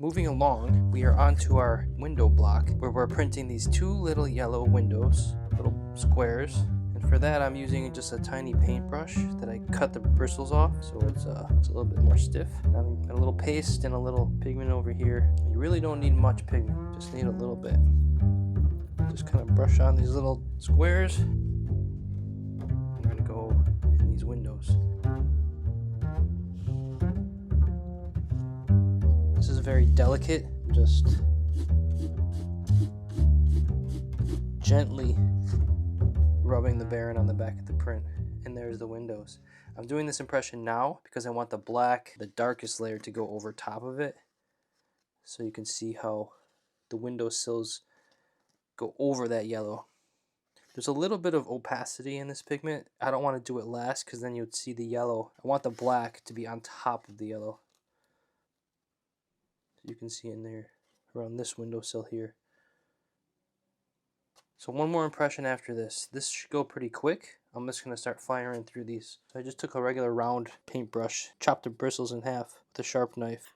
Moving along, we are onto our window block where we're printing these two little yellow windows, little squares. And for that, I'm using just a tiny paintbrush that I cut the bristles off, so it's a little bit more stiff. And a little paste and a little pigment over here. You really don't need much pigment, just need a little bit. Just kind of brush on these little squares. I'm gonna go in these windows. This is very delicate, just gently rubbing the baren on the back of the print, and there's the windows. I'm doing this impression now because I want the black, the darkest layer, to go over top of it, so you can see how the window sills go over that yellow. There's a little bit of opacity in this pigment. I don't want to do it last because then you'd see the yellow. I want the black to be on top of the yellow. You can see in there around this windowsill here. So one more impression after this. This should go pretty quick. I'm just going to start firing through these. So I just took a regular round paintbrush, chopped the bristles in half with a sharp knife.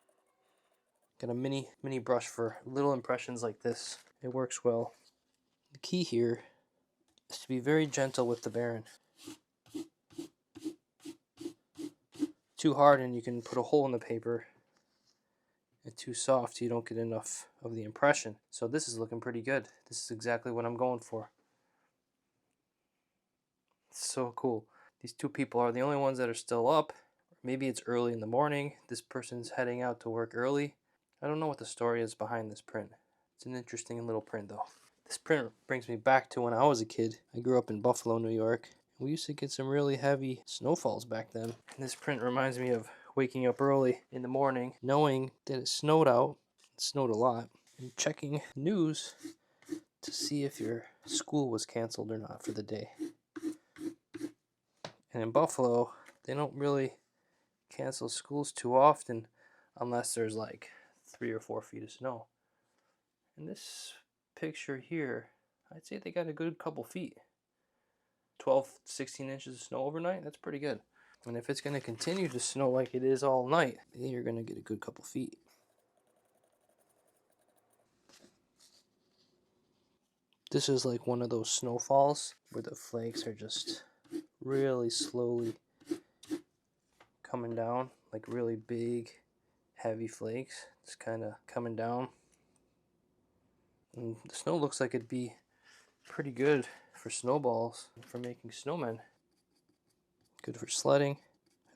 Got a mini brush for little impressions like this. It works well. The key here is to be very gentle with the baren. Too hard and you can put a hole in the paper. And too soft, you don't get enough of the impression. So this is looking pretty good. This is exactly what I'm going for. It's so cool. These two people are the only ones that are still up. Maybe it's early in the morning. This person's heading out to work early. I don't know what the story is behind this print. It's an interesting little print though. This print brings me back to when I was a kid. I grew up in Buffalo, New York. We used to get some really heavy snowfalls back then. And this print reminds me of waking up early in the morning, knowing that it snowed out. It snowed a lot. And checking news to see if your school was canceled or not for the day. And in Buffalo, they don't really cancel schools too often unless there's like 3 or 4 feet of snow. In this picture here, I'd say they got a good couple feet. 12, 16 inches of snow overnight, that's pretty good. And if it's going to continue to snow like it is all night, then you're going to get a good couple feet. This is like one of those snowfalls where the flakes are just really slowly coming down, like really big, heavy flakes. It's kind of coming down. And the snow looks like it'd be pretty good for snowballs, for making snowmen. Good for sledding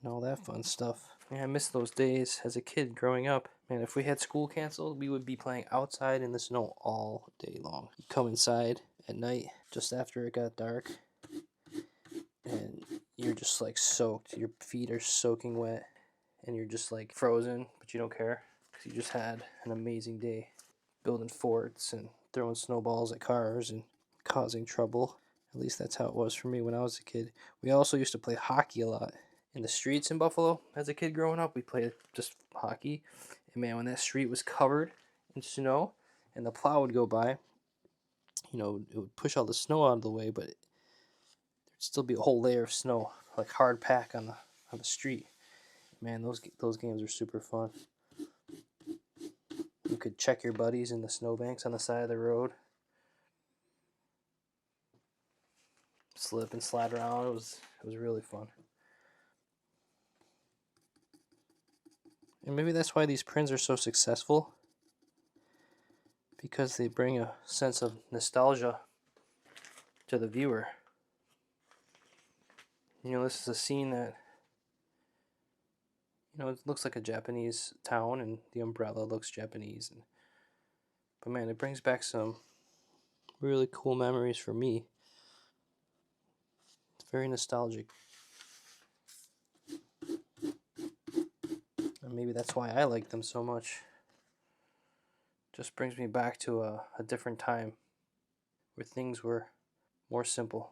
and all that fun stuff. Yeah, I miss those days as a kid growing up. Man, if we had school canceled, we would be playing outside in the snow all day long. You come inside at night, just after it got dark, and you're just like soaked. Your feet are soaking wet, and you're just like frozen, but you don't care because you just had an amazing day building forts and throwing snowballs at cars and causing trouble. At least that's how it was for me when I was a kid. We also used to play hockey a lot in the streets in Buffalo. As a kid growing up, we played just hockey. And man, when that street was covered in snow and the plow would go by, you know, it would push all the snow out of the way, but there'd still be a whole layer of snow, like hard pack on the street. Man, those games are super fun. You could check your buddies in the snowbanks on the side of the road. Slip and slide around. It was really fun. And maybe that's why these prints are so successful, because they bring a sense of nostalgia to the viewer. You know, this is a scene that, you know, it looks like a Japanese town and the umbrella looks Japanese. But man, it brings back some really cool memories for me. It's very nostalgic. And maybe that's why I like them so much. Just brings me back to a different time where things were more simple.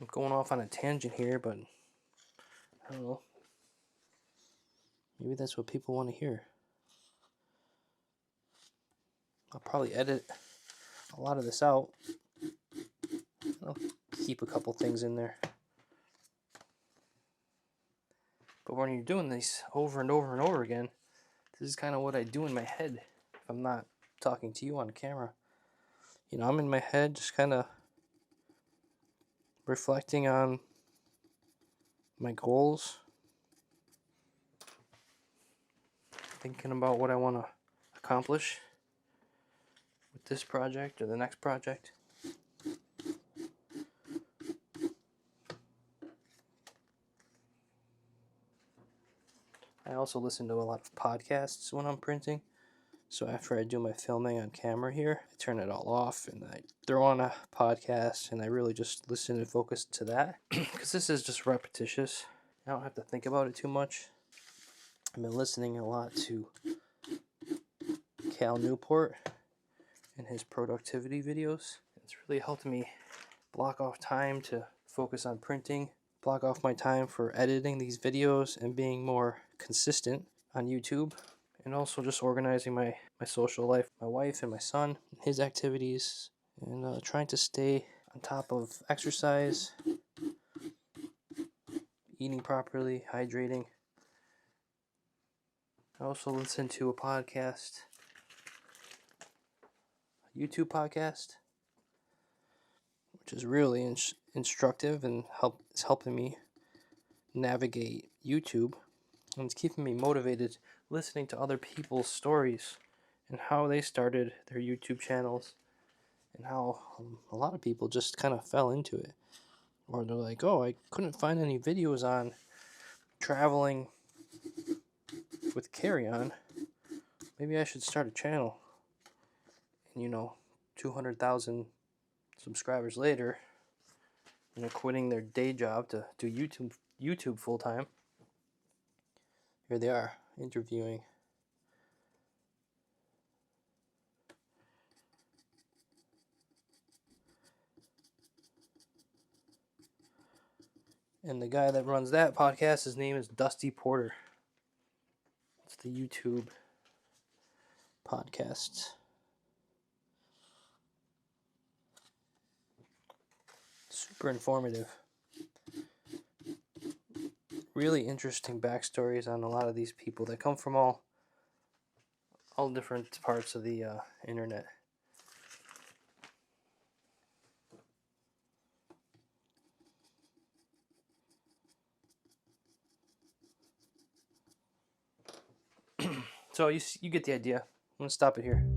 I'm going off on a tangent here, but I don't know. Maybe that's what people want to hear. I'll probably edit a lot of this out. I'll keep a couple things in there. But when you're doing these over and over and over again, this is kind of what I do in my head if I'm not talking to you on camera. You know, I'm in my head just kind of reflecting on my goals, thinking about what I want to accomplish with this project or the next project. I also listen to a lot of podcasts when I'm printing. So after I do my filming on camera here, I turn it all off and I throw on a podcast and I really just listen and focus to that. Because this is just repetitious. I don't have to think about it too much. I've been listening a lot to Cal Newport and his productivity videos. It's really helped me block off time to focus on printing, block off my time for editing these videos and being more consistent on YouTube, and also just organizing my social life, my wife and my son, his activities, and trying to stay on top of exercise, eating properly, hydrating. I also listen to a podcast, a YouTube podcast, which is really instructive and is helping me navigate YouTube, and it's keeping me motivated listening to other people's stories and how they started their YouTube channels and how a lot of people just kind of fell into it. Or they're like, oh, I couldn't find any videos on traveling with carry-on. Maybe I should start a channel. And 200,000 subscribers later, quitting their day job to do YouTube full-time, here they are interviewing. And the guy that runs that podcast, his name is Dusty Porter. It's the YouTube podcast. Super informative. Really interesting backstories on a lot of these people that come from all different parts of the internet. So you get the idea. I'm going to stop it here.